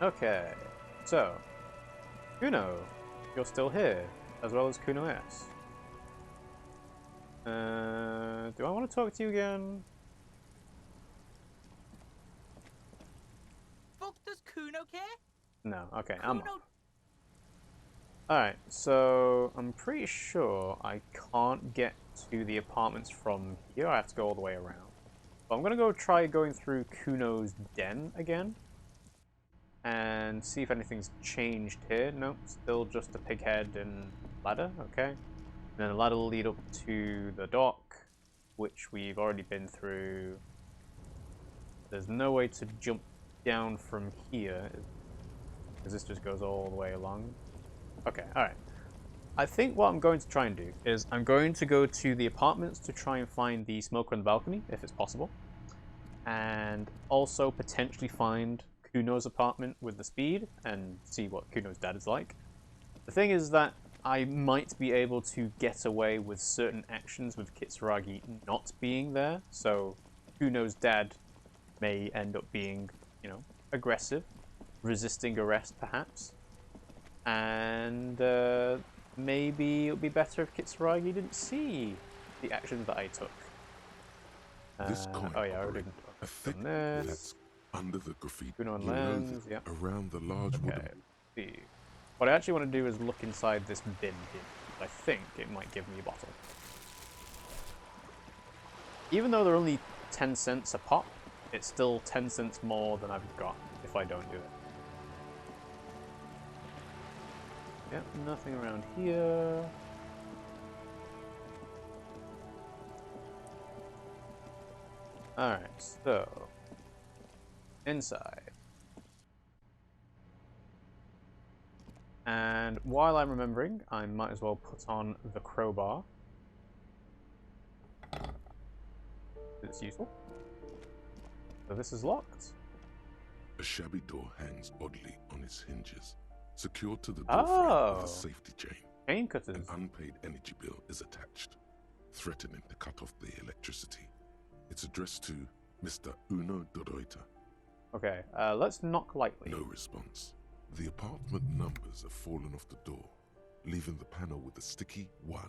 Okay, so Cuno, you're still here, as well as Cuno S. Do I want to talk to you again? Fuck, does Cuno care? No, okay, Cuno... I'm off. Alright, so I'm pretty sure I can't get to the apartments from here. I have to go all the way around. But I'm gonna go try going through Cuno's den again. And see if anything's changed here. Nope, still just a pig head and ladder, okay. And then the ladder will lead up to the dock, which we've already been through. There's no way to jump down from here, because this just goes all the way along. Okay, alright. I think what I'm going to try and do is I'm going to go to the apartments to try and find the smoker on the balcony, if it's possible. And also potentially find Cuno's apartment with the speed and see what Cuno's dad is like. The thing is that I might be able to get away with certain actions with Kitsuragi not being there, so Cuno's dad may end up being, you know, aggressive, resisting arrest perhaps, and maybe it would be better if Kitsuragi didn't see the actions that I took. This coin Oh yeah, I already a thick done this. that's under the graffiti. Cuno and You know lens, that yep. around the large Okay, wooden. see. What I actually want to do is look inside this bin here. I think it might give me a bottle. Even though they're only 10 cents a pop, it's still 10 cents more than I've got if I don't do it. Yep, nothing around here. Alright, so inside. And while I'm remembering, I might as well put on the crowbar. It's useful. So this is locked. A shabby door hangs oddly on its hinges, secured to the doorframe with a safety chain. Chain cutters. An unpaid energy bill is attached, threatening to cut off the electricity. It's addressed to Mr. Uno Doroita. Okay, let's knock lightly. No response. The apartment numbers have fallen off the door, leaving the panel with a sticky 1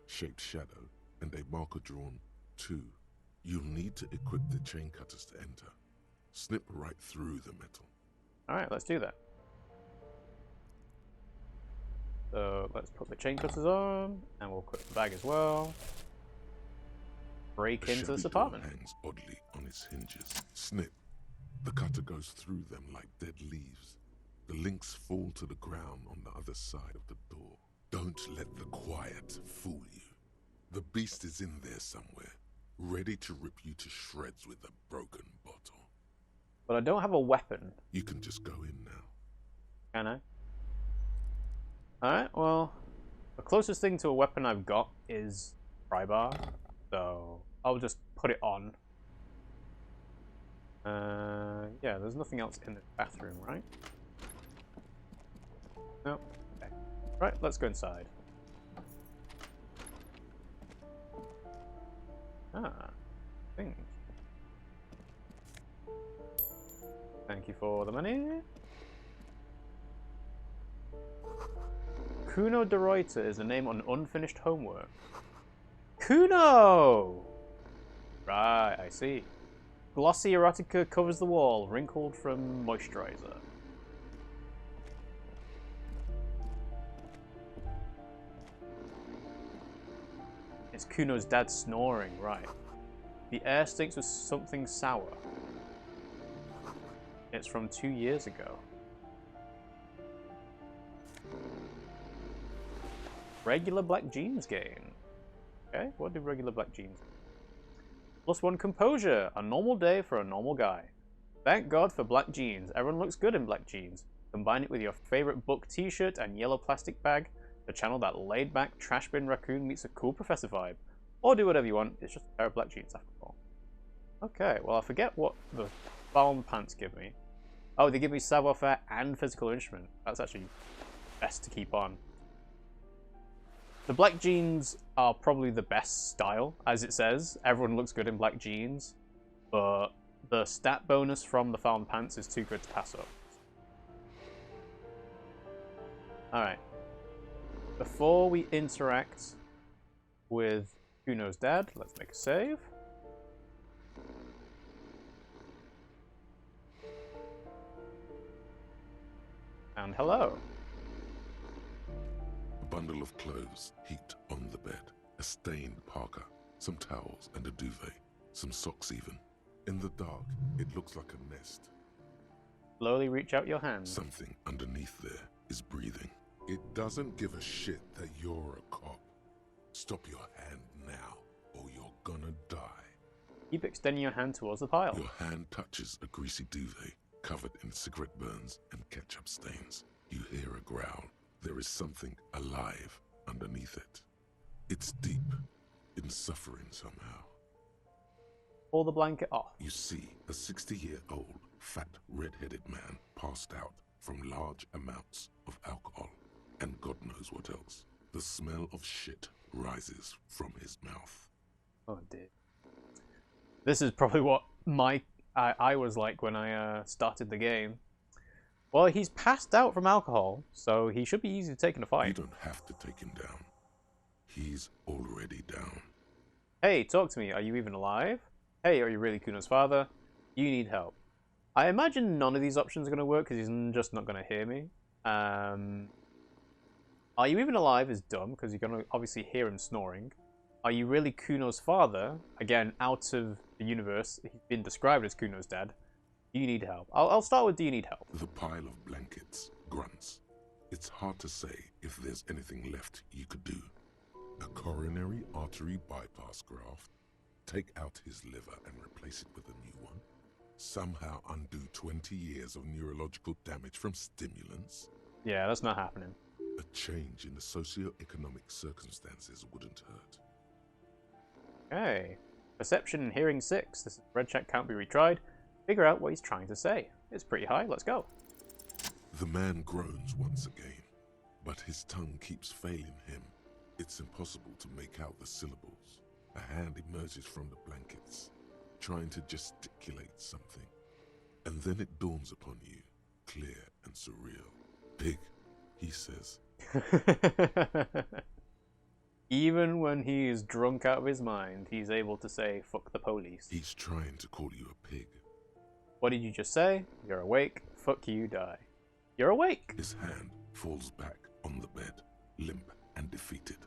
shaped shadow and a marker drawn 2. You'll need to equip the chain cutters to enter. Snip right through the metal. Alright, let's do that. So let's put the chain cutters on, and we'll equip the bag as well. Break into this apartment. Hangs oddly on its hinges. Snip. The cutter goes through them like dead leaves. The links fall to the ground on the other side of the door. Don't let the quiet fool you. The beast is in there somewhere, ready to rip you to shreds with a broken bottle. But I don't have a weapon. You can just go in now. Can I? Alright, well, the closest thing to a weapon I've got is pry bar, so I'll just put it on. Yeah, there's nothing else in the bathroom, right? No? Okay. Right, let's go inside. Things. Thank you for the money. Cuno de Reuter is a name on unfinished homework. Cuno! Right, I see. Glossy erotica covers the wall, wrinkled from moisturizer. It's Cuno's dad snoring, right. The air stinks with something sour. It's from 2 years ago. Regular black jeans gain. Okay, what do regular black jeans do? +1 composure, a normal day for a normal guy. Thank God for black jeans. Everyone looks good in black jeans. Combine it with your favorite book t-shirt and yellow plastic bag to channel that laid-back trash bin raccoon meets a cool professor vibe. Or do whatever you want, it's just a pair of black jeans after all. Okay, well I forget what the farm pants give me. Oh, they give me savoir-faire and physical instrument. That's actually best to keep on. The black jeans are probably the best style, as it says. Everyone looks good in black jeans, but the stat bonus from the farm pants is too good to pass up. Alright. Before we interact with Cuno's dad, let's make a save. And hello. A bundle of clothes heaped on the bed. A stained parka, some towels and a duvet. Some socks even. In the dark, it looks like a nest. Slowly reach out your hand. Something underneath there is breathing. It doesn't give a shit that you're a cop. Stop your hand now, or you're gonna die. Keep extending your hand towards the pile. Your hand touches a greasy duvet, covered in cigarette burns and ketchup stains. You hear a growl. There is something alive underneath it. It's deep, in suffering somehow. Pull the blanket off. You see a 60-year-old, fat, red-headed man passed out from large amounts of alcohol, and God knows what else. The smell of shit rises from his mouth. Oh dear. This is probably what I was like when I started the game. Well, he's passed out from alcohol, so he should be easy to take in a fight. You don't have to take him down. He's already down. Hey, talk to me. Are you even alive? Hey, are you really Cuno's father? You need help. I imagine none of these options are going to work because he's just not going to hear me. Are you even alive is dumb because you're going to obviously hear him snoring. Are you really Cuno's father? Again, out of the universe, he's been described as Cuno's dad. Do you need help? I'll start with do you need help? The pile of blankets grunts. It's hard to say if there's anything left you could do. A coronary artery bypass graft. Take out his liver and replace it with a new one. Somehow undo 20 years of neurological damage from stimulants. Yeah, that's not happening. A change in the socio-economic circumstances wouldn't hurt. Okay. Perception and hearing 6. This red check can't be retried. Figure out what he's trying to say. It's pretty high. Let's go. The man groans once again, but his tongue keeps failing him. It's impossible to make out the syllables. A hand emerges from the blankets, trying to gesticulate something. And then it dawns upon you, clear and surreal. Pig, he says. Even when he is drunk out of his mind, he's able to say, fuck the police. He's trying to call you a pig. What did you just say? You're awake. Fuck you, die. You're awake. His hand falls back on the bed, limp and defeated.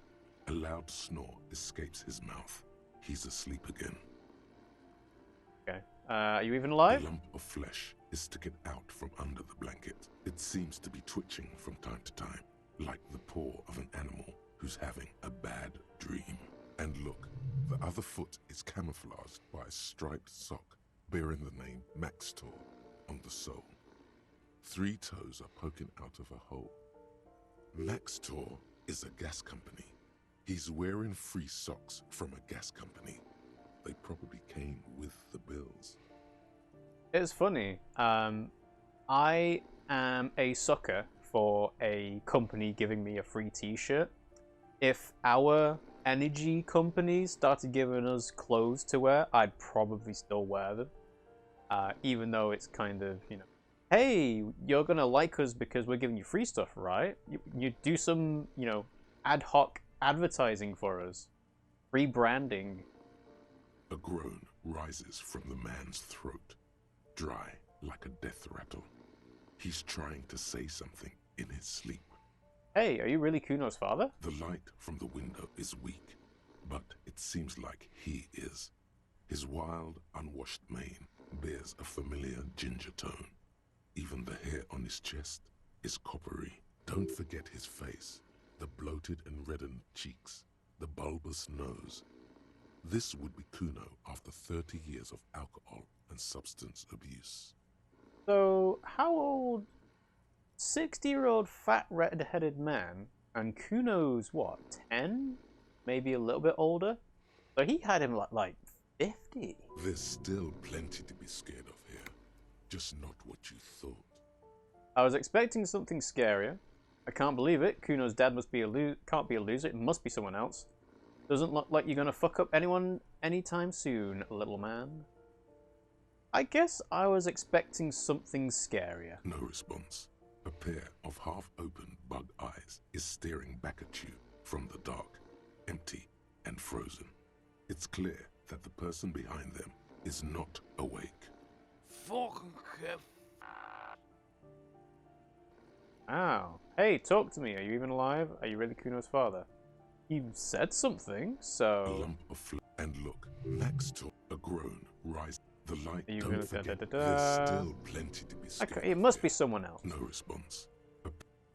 A loud snore escapes his mouth. He's asleep again. Okay. Are you even alive? A lump of flesh is sticking out from under the blanket. It seems to be twitching from time to time, like the paw of an animal who's having a bad dream. And look, the other foot is camouflaged by a striped sock bearing the name Maxtor on the sole. 3 toes are poking out of a hole. Maxtor is a gas company. He's wearing free socks from a gas company. They probably came with the bills. It's funny. I am a sucker for a company giving me a free t-shirt. If our energy companies started giving us clothes to wear, I'd probably still wear them. Even though it's kind of, you know, hey, you're gonna like us because we're giving you free stuff, right? You do some, you know, ad hoc advertising for us. Free branding. A groan rises from the man's throat, dry like a death rattle. He's trying to say something in his sleep. Hey, are you really Cuno's father? The light from the window is weak, but it seems like he is. His wild, unwashed mane bears a familiar ginger tone. Even the hair on his chest is coppery. Don't forget his face, the bloated and reddened cheeks, the bulbous nose. This would be Cuno after 30 years of alcohol and substance abuse. So, how old? 60-year-old fat red-headed man, and Cuno's what, 10? Maybe a little bit older? So he had him like 50. There's still plenty to be scared of here. Just not what you thought. I was expecting something scarier. I can't believe it. Cuno's dad must be can't be a loser. It must be someone else. Doesn't look like you're gonna fuck up anyone anytime soon, little man. I guess I was expecting something scarier. No response. A pair of half-open bug eyes is staring back at you from the dark, empty and frozen. It's clear that the person behind them is not awake. Fucking Kev. Ow. Hey, talk to me. Are you even alive? Are you really Cuno's father? You said something, A so... lump of flesh. And look, next to a groan rise. The light, You don't really- forget, da-da-da-da. there's still plenty to be skipped. Okay, it must be someone else. No response.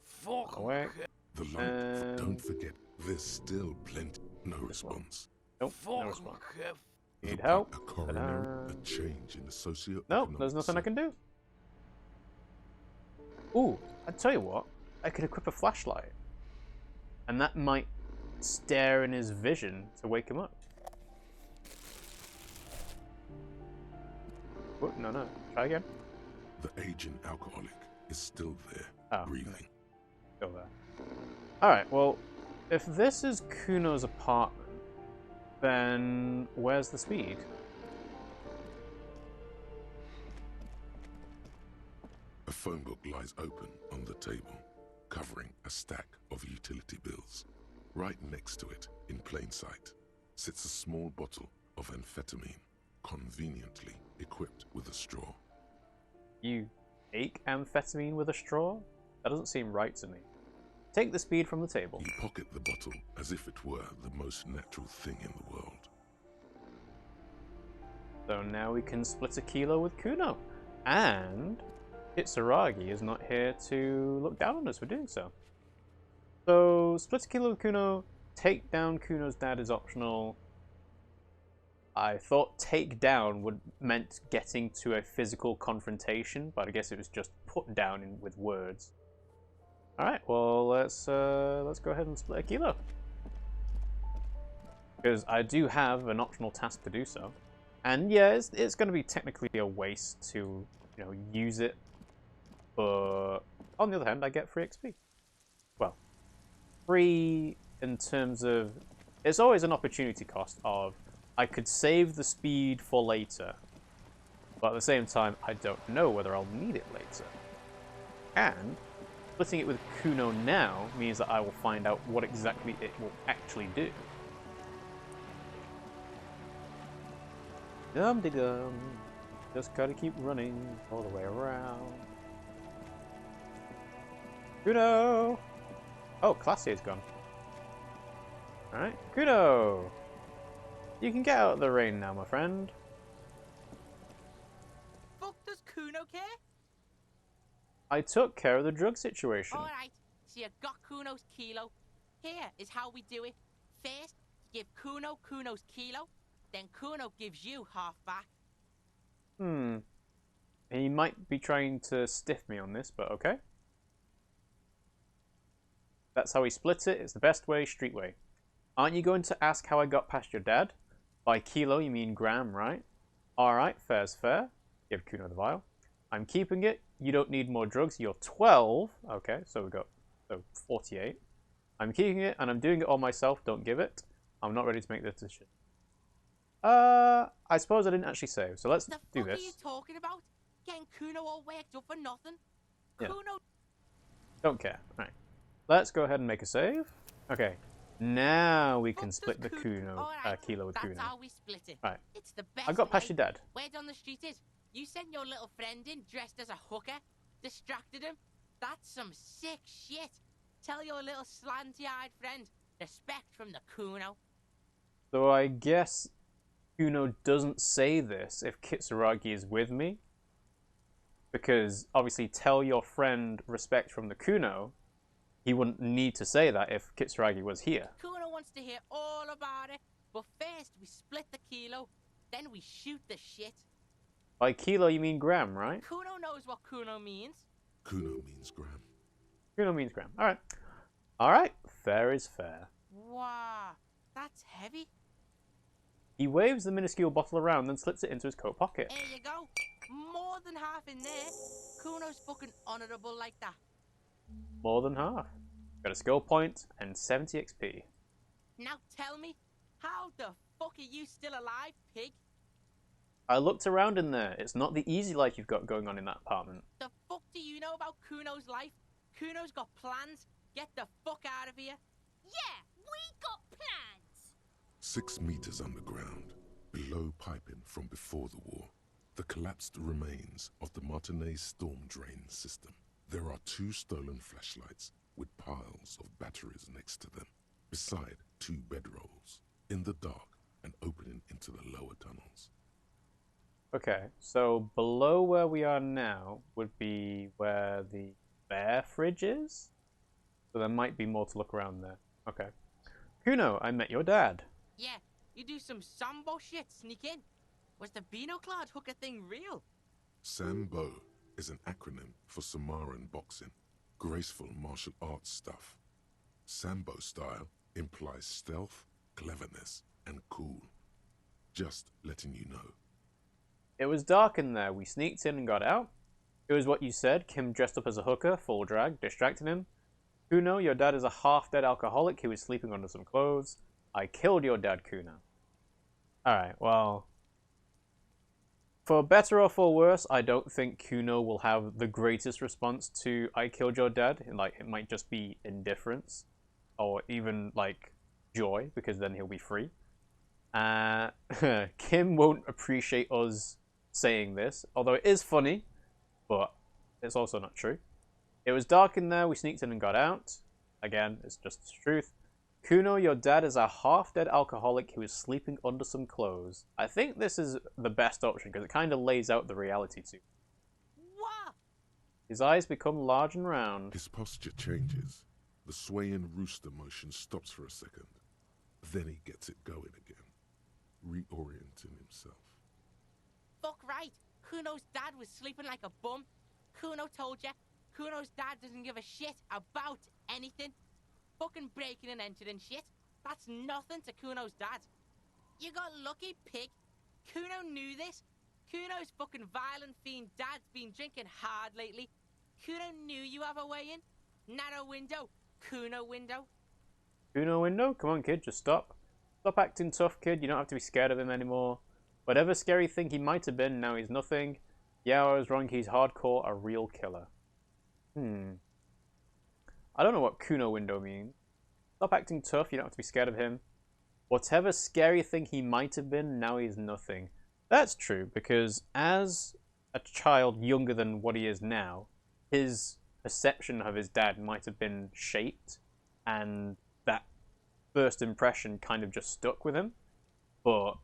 Fucking Awake. Kev. The light, don't And... forget, there's still plenty. No response. Nope, no Fucking response. Kev. Need The help? A coronary, Ta-da. a change in the socio. Nope, there's nothing I can do. Ooh, I tell you what, I could equip a flashlight, and that might stare in his vision to wake him up. Oh, no, try again. The aging alcoholic is still there, Oh, breathing. Go there. Alright, well, if this is Cuno's apartment, then where's the speed? A phone book lies open on the table, covering a stack of utility bills. Right next to it, in plain sight, sits a small bottle of amphetamine, conveniently equipped with a straw. You take amphetamine with a straw? That doesn't seem right to me. Take the speed from the table. You pocket the bottle as if it were the most natural thing in the world. So now we can split a kilo with Cuno. And Kitsuragi is not here to look down on us for doing so. So split a kilo with Cuno, take down Cuno's dad is optional. I thought take down would meant getting to a physical confrontation, but I guess it was just put down with words. Alright, well let's go ahead and split a kilo. Because I do have an optional task to do so. And yeah, it's going to be technically a waste to, use it. But on the other hand, I get free XP. Well, free in terms of... It's always an opportunity cost of I could save the speed for later. But at the same time, I don't know whether I'll need it later. And splitting it with Cuno now means that I will find out what exactly it will actually do. Dum-de-dum. Just gotta keep running all the way around. Cuno! Oh, Classier's gone. Alright, Cuno! You can get out of the rain now, my friend. Fuck does Cuno care? I took care of the drug situation. Alright, so you got Cuno's kilo. Here is how we do it. First, give Cuno Cuno's kilo, then Cuno gives you half back. He might be trying to stiff me on this, but okay. That's how we split it. It's the best way, street way. Aren't you going to ask how I got past your dad? By kilo, you mean gram, right? Alright, fair's fair. Give Cuno the vial. I'm keeping it. You don't need more drugs. You're 12. Okay, so we got 48. I'm keeping it, and I'm doing it all myself. Don't give it. I'm not ready to make the decision. I suppose I didn't actually save, so let's The do fuck are this. you talking about? Getting Cuno all worked up for nothing? Yeah. Cuno... Don't care. Alright. Let's go ahead and make a save. Okay. Now we can Fuck split the does Cuno, Alright, kilo with that's Cuno. how we split it. Right. It's the best I got past way. your dad. Word on the street is, you sent your little friend in dressed as a hooker, distracted him. That's some sick shit. Tell your little slanty-eyed friend, respect from the Cuno. So I guess Cuno doesn't say this if Kitsuragi is with me. Because obviously tell your friend respect from the Cuno. He wouldn't need to say that if Kitsuragi was here. Cuno wants to hear all about it, but first we split the kilo, then we shoot the shit. By kilo you mean gram, right? Cuno knows what Cuno means. Cuno means gram. Cuno means gram. Alright. Alright. Fair is fair. Wow, that's heavy. He waves the minuscule bottle around, then slips it into his coat pocket. There you go. More than half in there. Cuno's fucking honourable like that. More than half. Got a skill point and 70 XP. Now tell me, how the fuck are you still alive, pig? I looked around in there. It's not the easy life you've got going on in that apartment. The fuck do you know about Cuno's life? Cuno's got plans. Get the fuck out of here. Yeah, we got plans. 6 meters underground, below piping from before the war, the collapsed remains of the Martinez storm drain system. There are 2 stolen flashlights with piles of batteries next to them, beside 2 bedrolls, in the dark and opening into the lower tunnels. Okay, so below where we are now would be where the bear fridge is? So there might be more to look around there. Okay. Cuno, I met your dad. Yeah, you do some Sambo shit, sneak in. Was the Beano-clad hooker thing real? Sambo is an acronym for Samaran boxing, graceful martial arts stuff. Sambo style implies stealth, cleverness, and cool. Just letting you know. It was dark in there. We sneaked in and got out. It was what you said. Kim dressed up as a hooker, full drag, distracting him. Cuno, your dad is a half-dead alcoholic who was sleeping under some clothes. I killed your dad, Cuno. Alright, well... For better or for worse, I don't think Cuno will have the greatest response to I killed your dad. Like, it might just be indifference. Or even, like, joy, because then he'll be free. Kim won't appreciate us saying this, although it is funny, but it's also not true. It was dark in there, we sneaked in and got out. Again, it's just the truth. Cuno, your dad is a half-dead alcoholic who is sleeping under some clothes. I think this is the best option, because it kind of lays out the reality too. What? His eyes become large and round. His posture changes. The swaying rooster motion stops for a second. Then he gets it going again, reorienting himself. Fuck right. Cuno's dad was sleeping like a bum. Cuno told ya. Cuno's dad doesn't give a shit about anything. Fucking breaking and entering shit. That's nothing to Cuno's dad. You got lucky, pig. Cuno knew this. Cuno's fucking violent fiend dad's been drinking hard lately. Cuno knew you have a way in. Narrow window. Cuno window. Cuno window? Come on, kid, just stop. Stop acting tough, kid. You don't have to be scared of him anymore. Whatever scary thing he might have been, now he's nothing. Yeah, I was wrong. He's hardcore, a real killer. I don't know what Cuno window means. Stop acting tough. You don't have to be scared of him. Whatever scary thing he might have been, now he's nothing. That's true, because as a child younger than what he is now, his perception of his dad might have been shaped, and that first impression kind of just stuck with him. But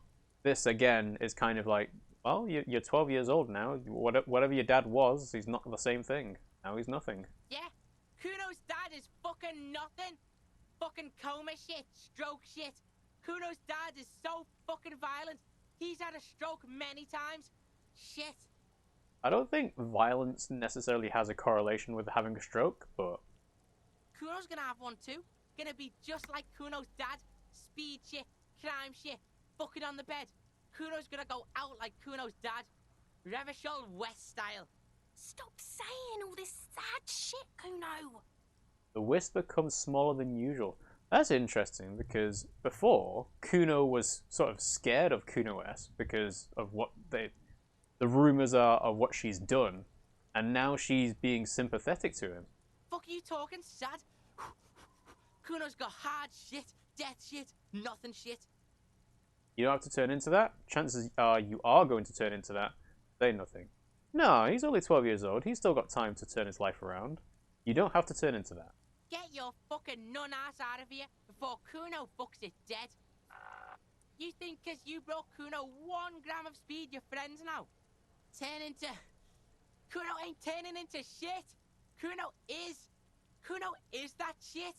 this, again, is kind of like, well, you're 12 years old now. Whatever your dad was, he's not the same thing. Now he's nothing. Yeah, Cuno's dad is fucking nothing. Fucking coma shit, stroke shit. Cuno's dad is so fucking violent. He's had a stroke many times. Shit. I don't think violence necessarily has a correlation with having a stroke, but... Cuno's gonna have one too. Gonna be just like Cuno's dad. Speed shit, crime shit, fucking on the bed. Cuno's gonna go out like Cuno's dad. Revachol West style. Stop saying all this sad shit, Cuno. The wisp becomes smaller than usual. That's interesting, because before, Cuno was sort of scared of Cuno-S because of what the rumours are of what she's done, and now she's being sympathetic to him. Fuck you talking, sad? Cuno's got hard shit, death shit, nothing shit. You don't have to turn into that. Chances are you are going to turn into that. Say nothing. No, he's only 12 years old. He's still got time to turn his life around. You don't have to turn into that. Get your fucking nun-ass out of here before Cuno fucks it dead. You think 'cause you brought Cuno 1 gram of speed, your friends now? Turn into... Cuno ain't turning into shit. Cuno is that shit.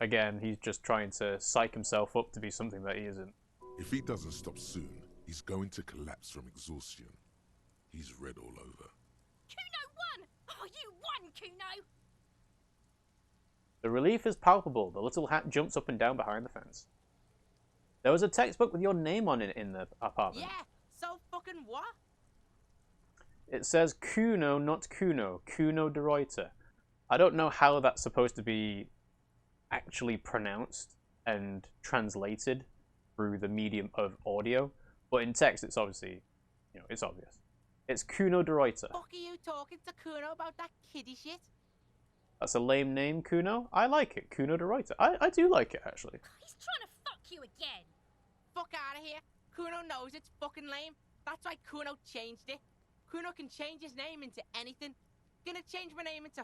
Again, he's just trying to psych himself up to be something that he isn't. If he doesn't stop soon, he's going to collapse from exhaustion. He's red all over. Cuno won! Oh, you won, Cuno! The relief is palpable. The little hat jumps up and down behind the fence. There was a textbook with your name on it in the apartment. Yeah, so fucking what? It says Cuno, not Cuno. Cuno de Reuter. I don't know how that's supposed to be actually pronounced and translated through the medium of audio, but in text it's obviously you know, it's obvious. It's Cuno de Reuter. Fuck are you talking to Cuno about that kiddie shit? That's a lame name, Cuno. I like it, Cuno de Reuter. I do like it, actually. He's trying to fuck you again. Fuck out of here. Cuno knows it's fucking lame. That's why Cuno changed it. Cuno can change his name into anything. Gonna change my name into...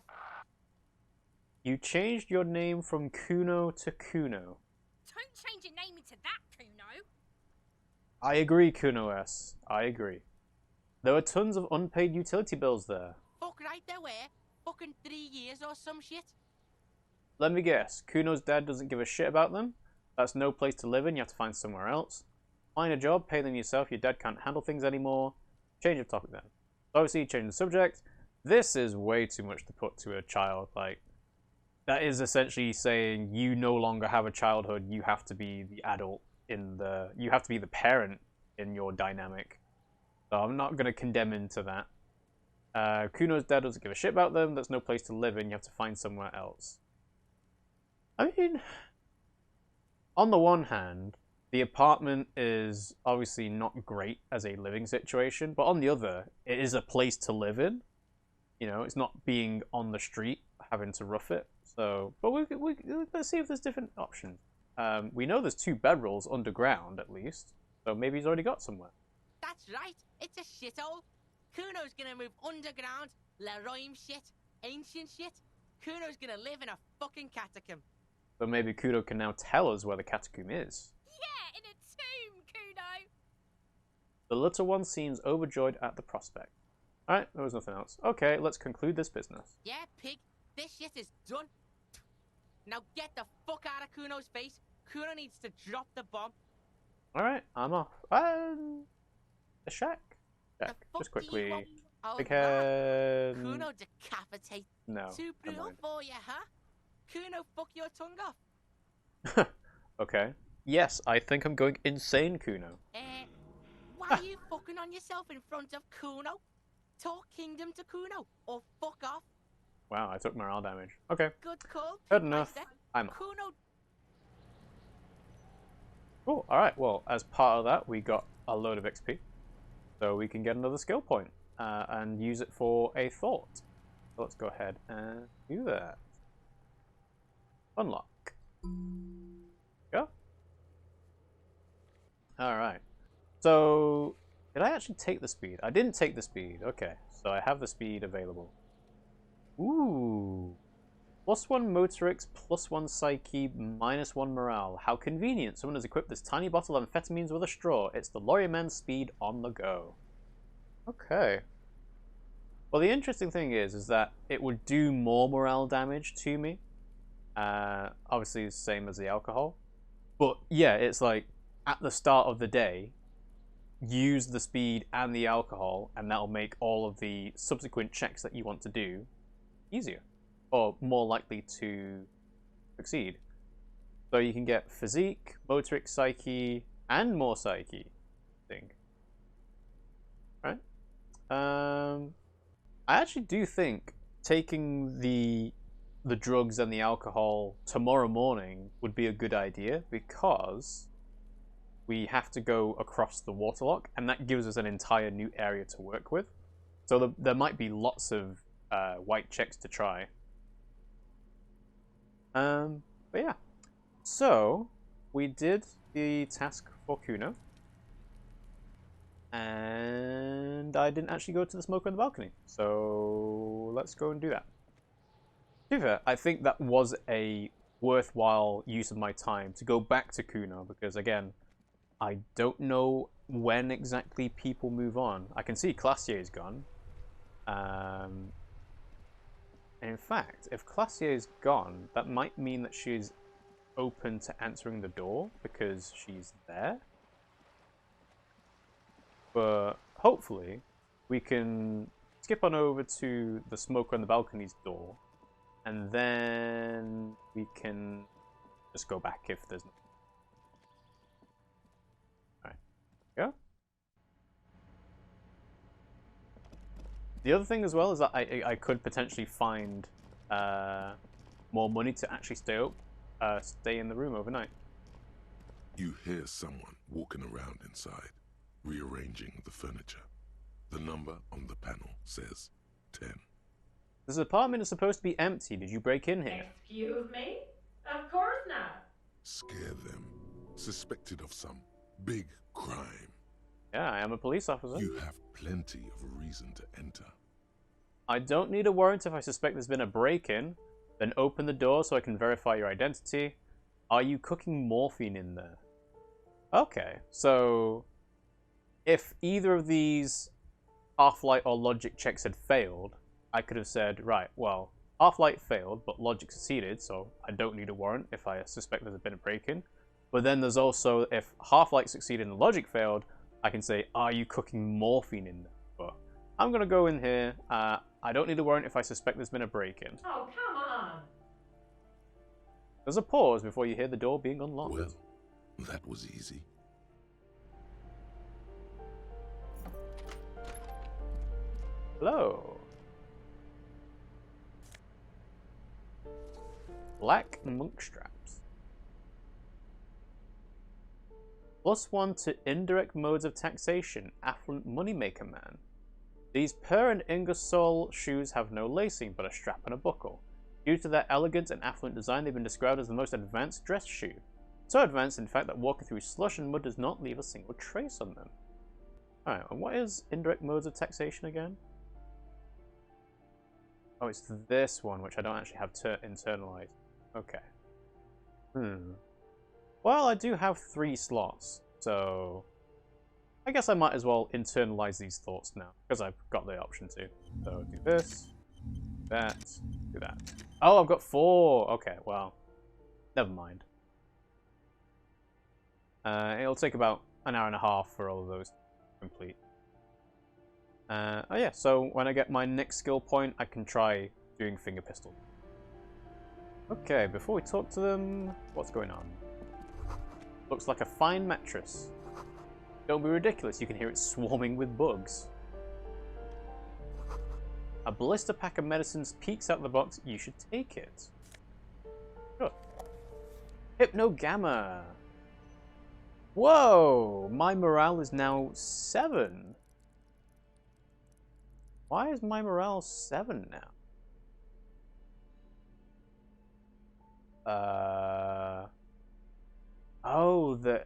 You changed your name from Cuno to Cuno. Don't change your name into that, Cuno. I agree, Cuno S. I agree. There are tons of unpaid utility bills there. Fuck right there were. Fucking 3 years or some shit. Let me guess, Kuno's dad doesn't give a shit about them? That's no place to live in, you have to find somewhere else. Find a job, pay them yourself, your dad can't handle things anymore. Change of topic then. Obviously, change the subject. This is way too much to put to a child. Like, that is essentially saying you no longer have a childhood, you have to be the adult in the... You have to be the parent in your dynamic. So I'm not going to condemn into that. Kuno's dad doesn't give a shit about them. There's no place to live in. You have to find somewhere else. I mean, on the one hand, the apartment is obviously not great as a living situation, but on the other, it is a place to live in. You know, it's not being on the street, having to rough it. So, but let's see if there's different options. We know there's 2 bedrolls underground, at least. So maybe he's already got somewhere. That's right. It's a shithole. Kuno's gonna move underground, Leroy shit, ancient shit. Kuno's gonna live in a fucking catacomb. So maybe Kuno can now tell us where the catacomb is. Yeah, in a tomb, Cuno. The little one seems overjoyed at the prospect. Alright, there was nothing else. Okay, let's conclude this business. Yeah, pig, this shit is done. Now get the fuck out of Kuno's face. Kuno needs to drop the bomb. Alright, I'm off. A shack? The Check. fuck Just do you quickly. want? Oh, Big wow. head. Kuno decapitate. No. Too never brutal mind. for you, huh? Kuno, fuck your tongue off. Okay. Yes, I think I'm going insane, Kuno. Why are you fucking on yourself in front of Cuno? Talk kingdom to Cuno, or fuck off. Wow, I took morale damage. Okay. Good call. Good Pig enough. Meister. I'm off. Cuno. Cool. Alright, well, as part of that, we got a load of XP. So we can get another skill point and use it for a thought. So let's go ahead and do that. Unlock. Go. Alright. So, did I actually take the speed? I didn't take the speed. Okay, so I have the speed available. Ooh. +1 motorics, +1 psyche, -1 morale. How convenient. Someone has equipped this tiny bottle of amphetamines with a straw. It's the Lorryman's speed on the go. Okay. Well, the interesting thing is that it would do more morale damage to me. Obviously, the same as the alcohol. But yeah, it's like, at the start of the day, use the speed and the alcohol, and that'll make all of the subsequent checks that you want to do easier. Or more likely to succeed. So you can get physique, motoric, psyche, and more psyche, I think. Right? I actually do think taking the drugs and the alcohol tomorrow morning would be a good idea, because we have to go across the waterlock, and that gives us an entire new area to work with. So there might be lots of white checks to try. But yeah. So, we did the task for Cuno. And I didn't actually go to the smoker on the balcony. So, let's go and do that. To be fair, I think that was a worthwhile use of my time to go back to Cuno, because again, I don't know when exactly people move on. I can see Classier's gone. In fact, if Classier's gone, that might mean that she's open to answering the door because she's there. But hopefully, we can skip on over to the smoker on the balcony's door, and then we can just go back if there's no. Alright, go. The other thing as well is that I could potentially find more money to actually stay in the room overnight. You hear someone walking around inside, rearranging the furniture. The number on the panel says 10. This apartment is supposed to be empty. Did you break in here? Excuse me? Of course not. Scare them. Suspected of some big crime. Yeah, I am a police officer. You have plenty of reason to enter. I don't need a warrant if I suspect there's been a break-in. Then open the door so I can verify your identity. Are you cooking morphine in there? Okay, so if either of these Half-Light or Logic checks had failed, I could have said, right, well, Half-Light failed, but Logic succeeded, so I don't need a warrant if I suspect there's been a break-in. But then there's also, if Half-Light succeeded and Logic failed, I can say, are you cooking morphine in there? But I'm going to go in here. I don't need a warrant if I suspect there's been a break-in. Oh, come on. There's a pause before you hear the door being unlocked. Well, that was easy. Hello. Black monk straps. +1 to indirect modes of taxation. Affluent moneymaker man. These Per and Ingersoll shoes have no lacing, but a strap and a buckle. Due to their elegant and affluent design, they've been described as the most advanced dress shoe. So advanced, in fact, that walking through slush and mud does not leave a single trace on them. Alright, and what is indirect modes of taxation again? Oh, it's this one, which I don't actually have internalized. Okay. Well, I do have 3 slots, so I guess I might as well internalize these thoughts now, because I've got the option to. So do this, that, do that. Oh, I've got 4! Okay, well, never mind. It'll take about an hour and a half for all of those to complete. Oh yeah, so when I get my next skill point, I can try doing finger pistol. Okay, before we talk to them, what's going on? Looks like a fine mattress. Don't be ridiculous, you can hear it swarming with bugs. A blister pack of medicines peeks out the box, you should take it. Sure. Hypno-Gamma! Whoa! My morale is now 7. Why is my morale 7 now? Oh, the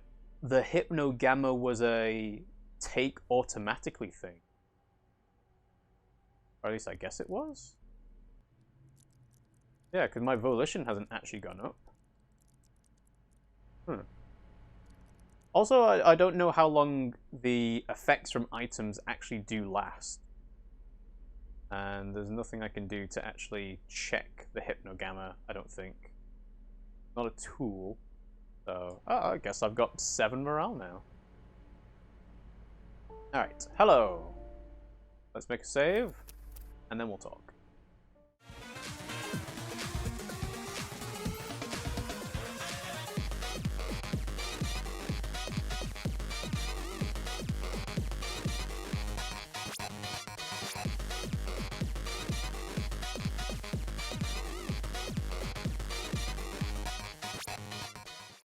Hypno-Gamma was a take automatically thing. Or at least I guess it was. Yeah, because my volition hasn't actually gone up. Also, I don't know how long the effects from items actually do last. And there's nothing I can do to actually check the Hypno-Gamma, I don't think. Not a tool. So, I guess I've got 7 morale now. Alright, hello. Let's make a save, and then we'll talk.